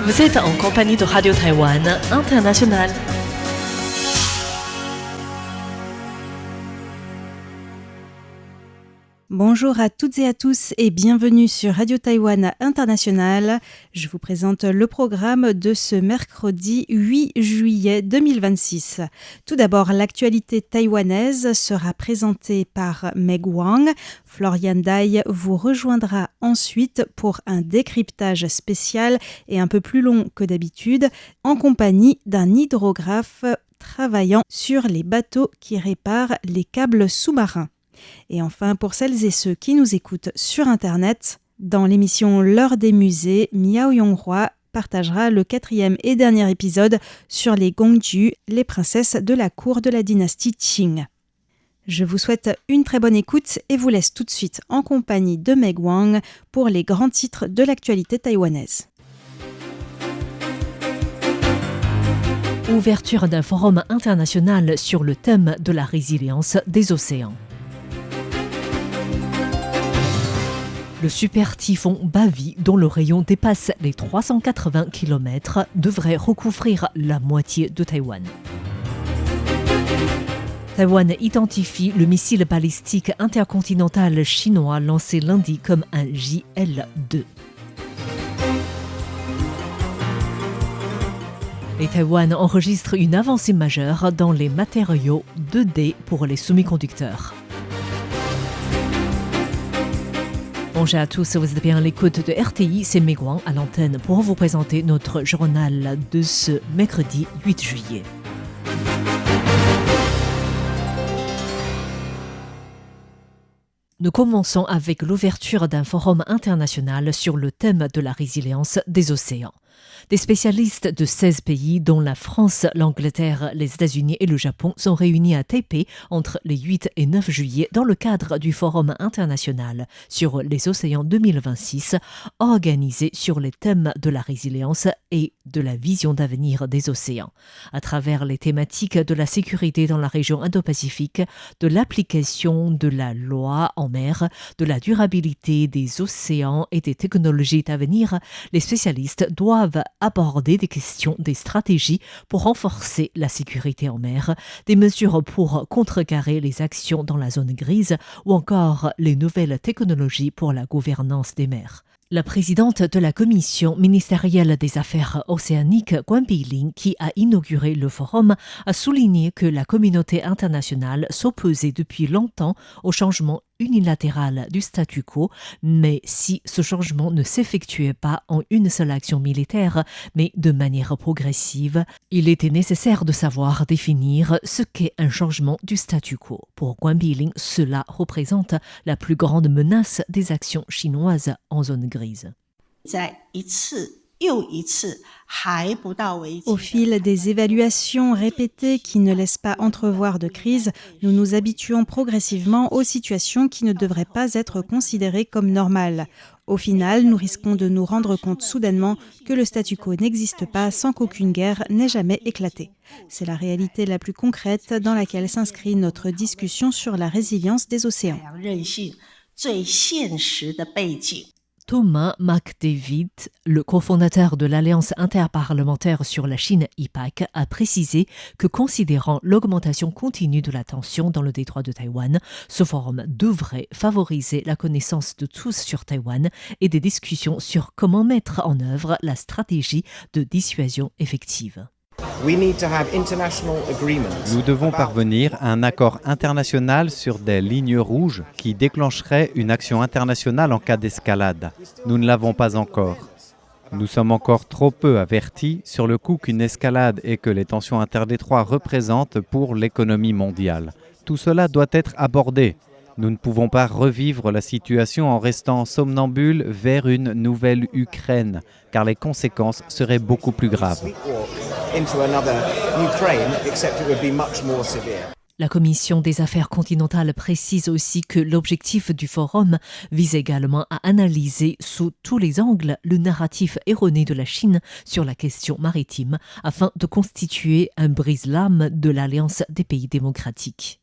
Vous êtes en compagnie de Radio Taïwan International. Bonjour à toutes et à tous et bienvenue sur Radio Taïwan International. Je vous présente le programme de ce mercredi 8 juillet 2026. Tout d'abord, l'actualité taïwanaise sera présentée par Meg Wang. Florian Dai vous rejoindra ensuite pour un décryptage spécial et un peu plus long que d'habitude en compagnie d'un hydrographe travaillant sur les bateaux qui réparent les câbles sous-marins. Et enfin, pour celles et ceux qui nous écoutent sur Internet, dans l'émission L'heure des musées, Miao Yonghua partagera le 4e et dernier épisode sur les Gongju, les princesses de la cour de la dynastie Qing. Je vous souhaite une très bonne écoute et vous laisse tout de suite en compagnie de Meg Wang pour les grands titres de l'actualité taïwanaise. Ouverture d'un forum international sur le thème de la résilience des océans. Le super typhon Bavi, dont le rayon dépasse les 380 km, devrait recouvrir la moitié de Taïwan. Taïwan identifie le missile balistique intercontinental chinois lancé lundi comme un JL-2. Et Taïwan enregistre une avancée majeure dans les matériaux 2D pour les semi-conducteurs. Bonjour à tous, vous êtes bien à l'écoute de RTI, c'est Meg Wang à l'antenne pour vous présenter notre journal de ce mercredi 8 juillet. Nous commençons avec l'ouverture d'un forum international sur le thème de la résilience des océans. Des spécialistes de 16 pays, dont la France, l'Angleterre, les États-Unis et le Japon, sont réunis à Taipei entre les 8 et 9 juillet dans le cadre du Forum international sur les océans 2026, organisé sur les thèmes de la résilience et de la vision d'avenir des océans, à travers les thématiques de la sécurité dans la région Indo-Pacifique, de l'application de la loi en mer, de la durabilité des océans et des technologies d'avenir. Les spécialistes doivent aborder des questions, des stratégies pour renforcer la sécurité en mer, des mesures pour contrecarrer les actions dans la zone grise ou encore les nouvelles technologies pour la gouvernance des mers. La présidente de la Commission ministérielle des Affaires océaniques, Guan Biling, qui a inauguré le forum, a souligné que la communauté internationale s'opposait depuis longtemps au changement unilatéral du statu quo, mais si ce changement ne s'effectuait pas en une seule action militaire, mais de manière progressive, il était nécessaire de savoir définir ce qu'est un changement du statu quo. Pour Guan Biling, cela représente la plus grande menace des actions chinoises en zone grise. Au fil des évaluations répétées qui ne laissent pas entrevoir de crise, nous nous habituons progressivement aux situations qui ne devraient pas être considérées comme normales. Au final, nous risquons de nous rendre compte soudainement que le statu quo n'existe pas sans qu'aucune guerre n'ait jamais éclaté. C'est la réalité la plus concrète dans laquelle s'inscrit notre discussion sur la résilience des océans. Thomas McDavid, le cofondateur de l'Alliance interparlementaire sur la Chine IPAC, a précisé que considérant l'augmentation continue de la tension dans le détroit de Taïwan, ce forum devrait favoriser la connaissance de tous sur Taïwan et des discussions sur comment mettre en œuvre la stratégie de dissuasion effective. Nous devons parvenir à un accord international sur des lignes rouges qui déclencheraient une action internationale en cas d'escalade. Nous ne l'avons pas encore. Nous sommes encore trop peu avertis sur le coût qu'une escalade et que les tensions interdétroits représentent pour l'économie mondiale. Tout cela doit être abordé. Nous ne pouvons pas revivre la situation en restant somnambules vers une nouvelle Ukraine, car les conséquences seraient beaucoup plus graves. La Commission des affaires continentales précise aussi que l'objectif du forum vise également à analyser sous tous les angles le narratif erroné de la Chine sur la question maritime afin de constituer un brise-lames de l'Alliance des pays démocratiques.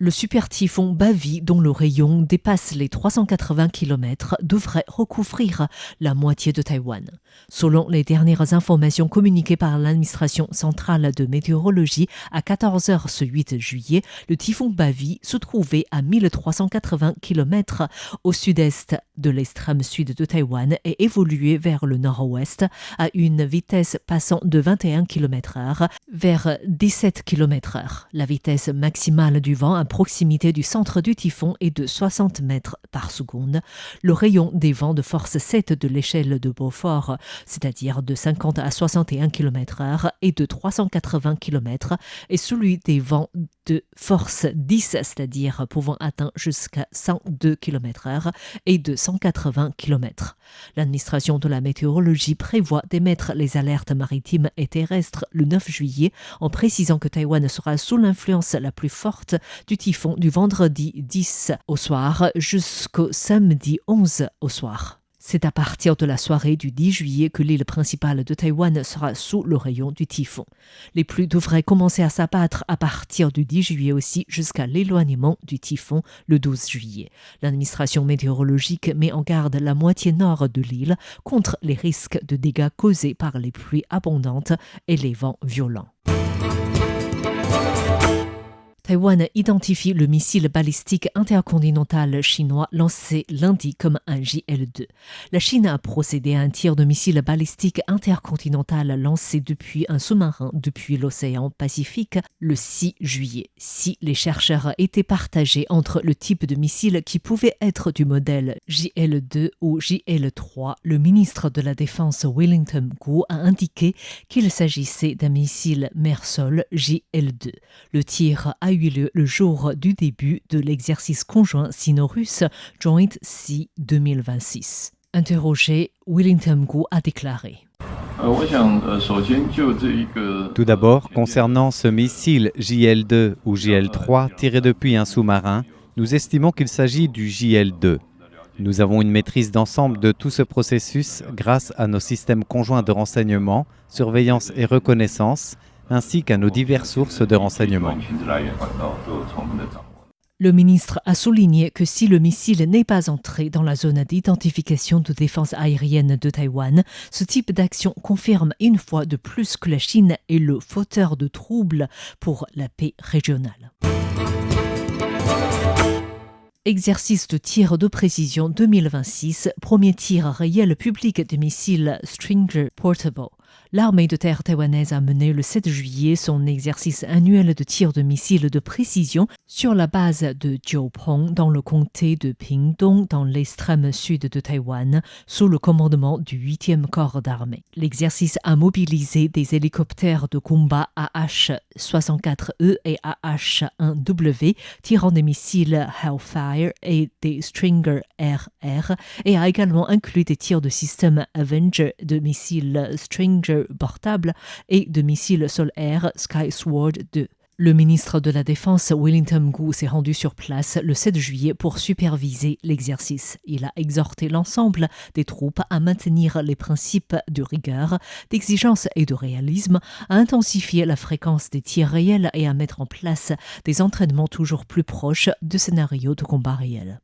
Le super typhon Bavi, dont le rayon dépasse les 380 km, devrait recouvrir la moitié de Taïwan. Selon les dernières informations communiquées par l'administration centrale de météorologie, à 14h ce 8 juillet, le typhon Bavi se trouvait à 1380 km au sud-est de l'extrême sud de Taïwan et évoluait vers le nord-ouest à une vitesse passant de 21 km/h vers 17 km/h. La vitesse maximale du vent à proximité du centre du typhon est de 60 mètres par seconde. Le rayon des vents de force 7 de l'échelle de Beaufort, c'est-à-dire de 50 à 61 km/h et de 380 km, et celui des vents de force 10, c'est-à-dire pouvant atteindre jusqu'à 102 km/h et de 180 km. L'administration de la météorologie prévoit d'émettre les alertes maritimes et terrestres le 9 juillet en précisant que Taïwan sera sous l'influence la plus forte du typhon du vendredi 10 au soir jusqu'au samedi 11 au soir. C'est à partir de la soirée du 10 juillet que l'île principale de Taïwan sera sous le rayon du typhon. Les pluies devraient commencer à s'abattre à partir du 10 juillet aussi jusqu'à l'éloignement du typhon le 12 juillet. L'administration météorologique met en garde la moitié nord de l'île contre les risques de dégâts causés par les pluies abondantes et les vents violents. Taïwan identifie le missile balistique intercontinental chinois lancé lundi comme un JL-2. La Chine a procédé à un tir de missile balistique intercontinental lancé depuis un sous-marin depuis l'océan Pacifique le 6 juillet. Si les chercheurs étaient partagés entre le type de missile qui pouvait être du modèle JL-2 ou JL-3, le ministre de la Défense Wellington Gu a indiqué qu'il s'agissait d'un missile mer-sol JL-2. Le tir a eu lieu le jour du début de l'exercice conjoint sino-russe Joint Sea 2026. Interrogé, Wellington Gu a déclaré. Tout d'abord, concernant ce missile JL-2 ou JL-3 tiré depuis un sous-marin, nous estimons qu'il s'agit du JL-2. Nous avons une maîtrise d'ensemble de tout ce processus grâce à nos systèmes conjoints de renseignement, surveillance et reconnaissance, ainsi qu'à nos diverses sources de renseignement. Le ministre a souligné que si le missile n'est pas entré dans la zone d'identification de défense aérienne de Taïwan, ce type d'action confirme une fois de plus que la Chine est le fauteur de troubles pour la paix régionale. Exercice de tir de précision 2026, premier tir réel public de missile Stinger Portable. L'armée de terre taïwanaise a mené le 7 juillet son exercice annuel de tir de missiles de précision sur la base de Jiupeng dans le comté de Pingtung dans l'extrême sud de Taïwan sous le commandement du 8e corps d'armée. L'exercice a mobilisé des hélicoptères de combat AH-64E et AH-1W tirant des missiles Hellfire et des Stinger RR et a également inclus des tirs de système Avenger de missiles Stinger portable et de missiles sol-air Skysword 2. Le ministre de la Défense, Wellington Gu, s'est rendu sur place le 7 juillet pour superviser l'exercice. Il a exhorté l'ensemble des troupes à maintenir les principes de rigueur, d'exigence et de réalisme, à intensifier la fréquence des tirs réels et à mettre en place des entraînements toujours plus proches de scénarios de combat réels.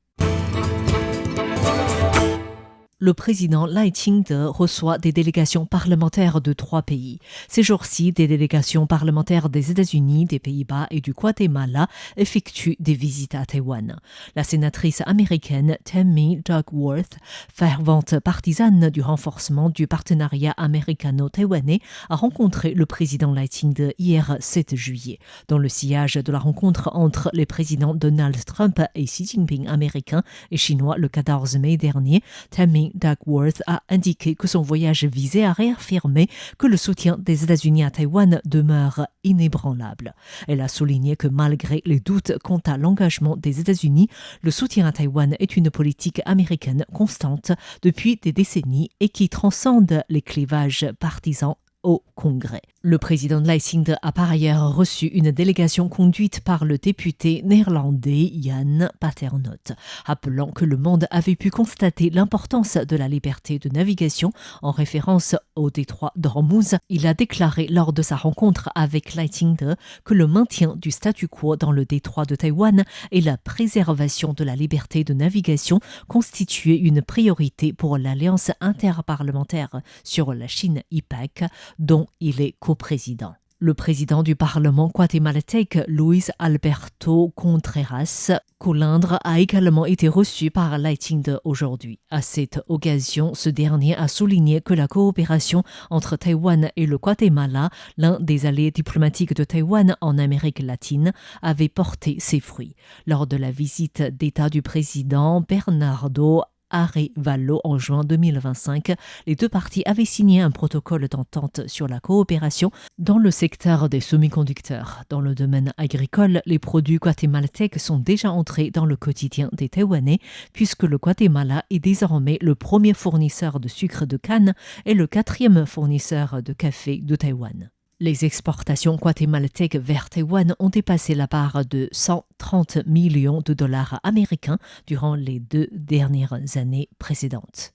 Le président Lai Ching-te reçoit des délégations parlementaires de 3 pays. Ces jours-ci, des délégations parlementaires des États-Unis, des Pays-Bas et du Guatemala effectuent des visites à Taïwan. La sénatrice américaine Tammy Duckworth, fervente partisane du renforcement du partenariat américano-taïwanais, a rencontré le président Lai Ching-te hier 7 juillet. Dans le sillage de la rencontre entre les présidents Donald Trump et Xi Jinping américain et chinois le 14 mai dernier, Tammy Duckworth a indiqué que son voyage visait à réaffirmer que le soutien des États-Unis à Taïwan demeure inébranlable. Elle a souligné que malgré les doutes quant à l'engagement des États-Unis, le soutien à Taïwan est une politique américaine constante depuis des décennies et qui transcende les clivages partisans au Congrès. Le président Lai Ching-te a par ailleurs reçu une délégation conduite par le député néerlandais Jan Paternotte, appelant que le monde avait pu constater l'importance de la liberté de navigation en référence au détroit d'Ormuz. Il a déclaré lors de sa rencontre avec Lai Ching-te que le maintien du statu quo dans le détroit de Taïwan et la préservation de la liberté de navigation constituaient une priorité pour l'Alliance interparlementaire sur la Chine IPAC, dont il est coprésident. Le président du Parlement guatémaltèque, Luis Alberto Contreras Colindre, a également été reçu par Lai Ching-te aujourd'hui. À cette occasion, ce dernier a souligné que la coopération entre Taïwan et le Guatemala, l'un des alliés diplomatiques de Taïwan en Amérique latine, avait porté ses fruits. Lors de la visite d'État du président Bernardo Arévalo en juin 2025, les deux parties avaient signé un protocole d'entente sur la coopération dans le secteur des semi-conducteurs. Dans le domaine agricole, les produits guatémaltèques sont déjà entrés dans le quotidien des Taïwanais, puisque le Guatemala est désormais le premier fournisseur de sucre de canne et le 4e fournisseur de café de Taïwan. Les exportations guatémaltèques vers Taïwan ont dépassé la barre de 130 millions de dollars américains durant les 2 dernières années précédentes.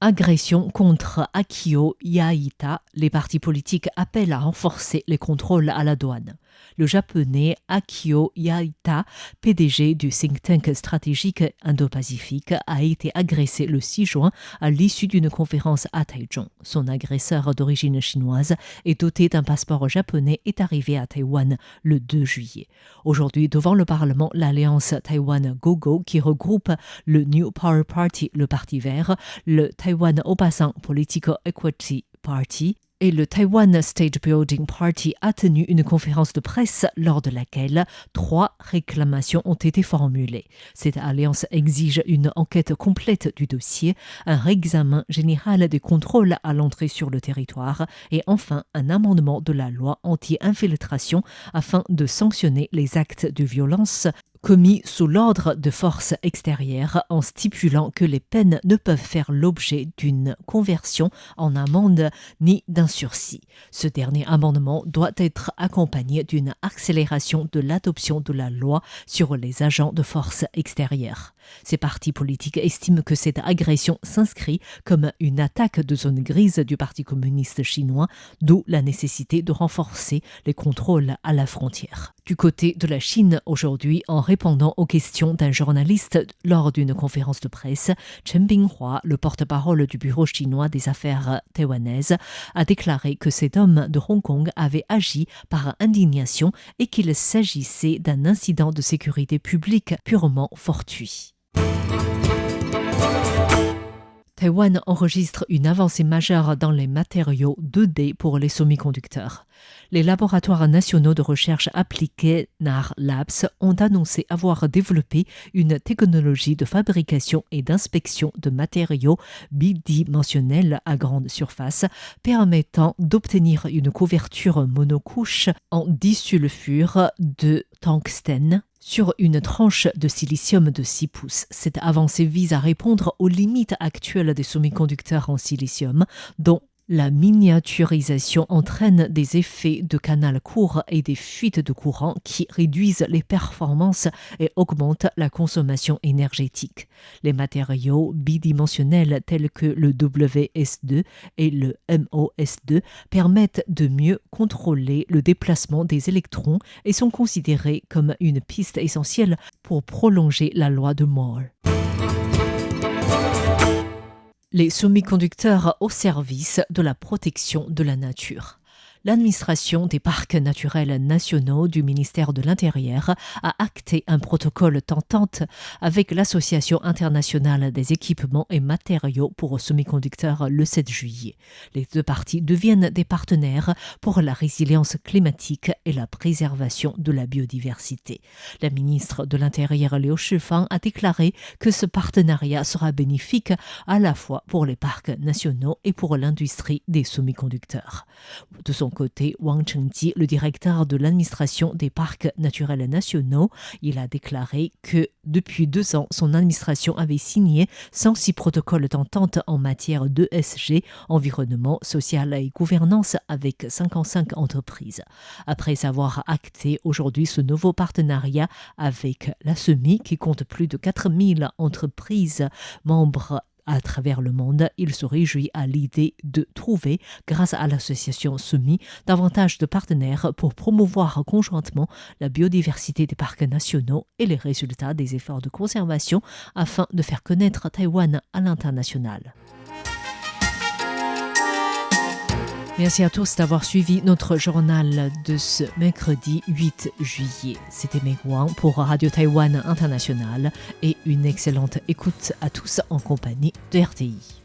Agression contre Akio Yaita, les partis politiques appellent à renforcer les contrôles à la douane. Le japonais Akio Yaita, PDG du think tank stratégique Indo-Pacifique, a été agressé le 6 juin à l'issue d'une conférence à Taichung. Son agresseur d'origine chinoise et doté d'un passeport japonais est arrivé à Taïwan le 2 juillet. Aujourd'hui, devant le Parlement, l'alliance Taïwan Go-Go, qui regroupe le New Power Party, le Parti vert, le Taiwan Opposing Political Equity Party et le Taiwan State Building Party a tenu une conférence de presse lors de laquelle 3 réclamations ont été formulées. Cette alliance exige une enquête complète du dossier, un réexamen général des contrôles à l'entrée sur le territoire et enfin un amendement de la loi anti-infiltration afin de sanctionner les actes de violence commis sous l'ordre de forces extérieures en stipulant que les peines ne peuvent faire l'objet d'une conversion en amende ni d'un sursis. Ce dernier amendement doit être accompagné d'une accélération de l'adoption de la loi sur les agents de forces extérieures. Ces partis politiques estiment que cette agression s'inscrit comme une attaque de zone grise du Parti communiste chinois, d'où la nécessité de renforcer les contrôles à la frontière. Du côté de la Chine, aujourd'hui, en répondant aux questions d'un journaliste lors d'une conférence de presse, Chen Binghua, le porte-parole du bureau chinois des affaires taïwanaises, a déclaré que cet homme de Hong Kong avait agi par indignation et qu'il s'agissait d'un incident de sécurité publique purement fortuit. Taïwan enregistre une avancée majeure dans les matériaux 2D pour les semi-conducteurs. Les laboratoires nationaux de recherche appliqués NAR Labs ont annoncé avoir développé une technologie de fabrication et d'inspection de matériaux bidimensionnels à grande surface permettant d'obtenir une couverture monocouche en disulfure de tungstène sur une tranche de silicium de 6 pouces. Cette avancée vise à répondre aux limites actuelles des semi-conducteurs en silicium, dont la miniaturisation entraîne des effets de canal court et des fuites de courant qui réduisent les performances et augmentent la consommation énergétique. Les matériaux bidimensionnels tels que le WS2 et le MOS2 permettent de mieux contrôler le déplacement des électrons et sont considérés comme une piste essentielle pour prolonger la loi de Moore. Les semi-conducteurs au service de la protection de la nature. L'administration des parcs naturels nationaux du ministère de l'Intérieur a acté un protocole d'entente avec l'Association internationale des équipements et matériaux pour semi-conducteurs le 7 juillet. Les deux parties deviennent des partenaires pour la résilience climatique et la préservation de la biodiversité. La ministre de l'Intérieur Liu Shifang a déclaré que ce partenariat sera bénéfique à la fois pour les parcs nationaux et pour l'industrie des semi-conducteurs. De son côté, Wang Chengji, le directeur de l'administration des parcs naturels nationaux, il a déclaré que depuis 2 ans, son administration avait signé 106 protocoles d'entente en matière d'ESG, environnement, social et gouvernance avec 55 entreprises. Après avoir acté aujourd'hui ce nouveau partenariat avec la SEMI, qui compte plus de 4000 entreprises membres à travers le monde, il se réjouit à l'idée de trouver, grâce à l'association SEMI, davantage de partenaires pour promouvoir conjointement la biodiversité des parcs nationaux et les résultats des efforts de conservation afin de faire connaître Taïwan à l'international. Merci à tous d'avoir suivi notre journal de ce mercredi 8 juillet. C'était Meg Wang pour Radio Taïwan International et une excellente écoute à tous en compagnie de RTI.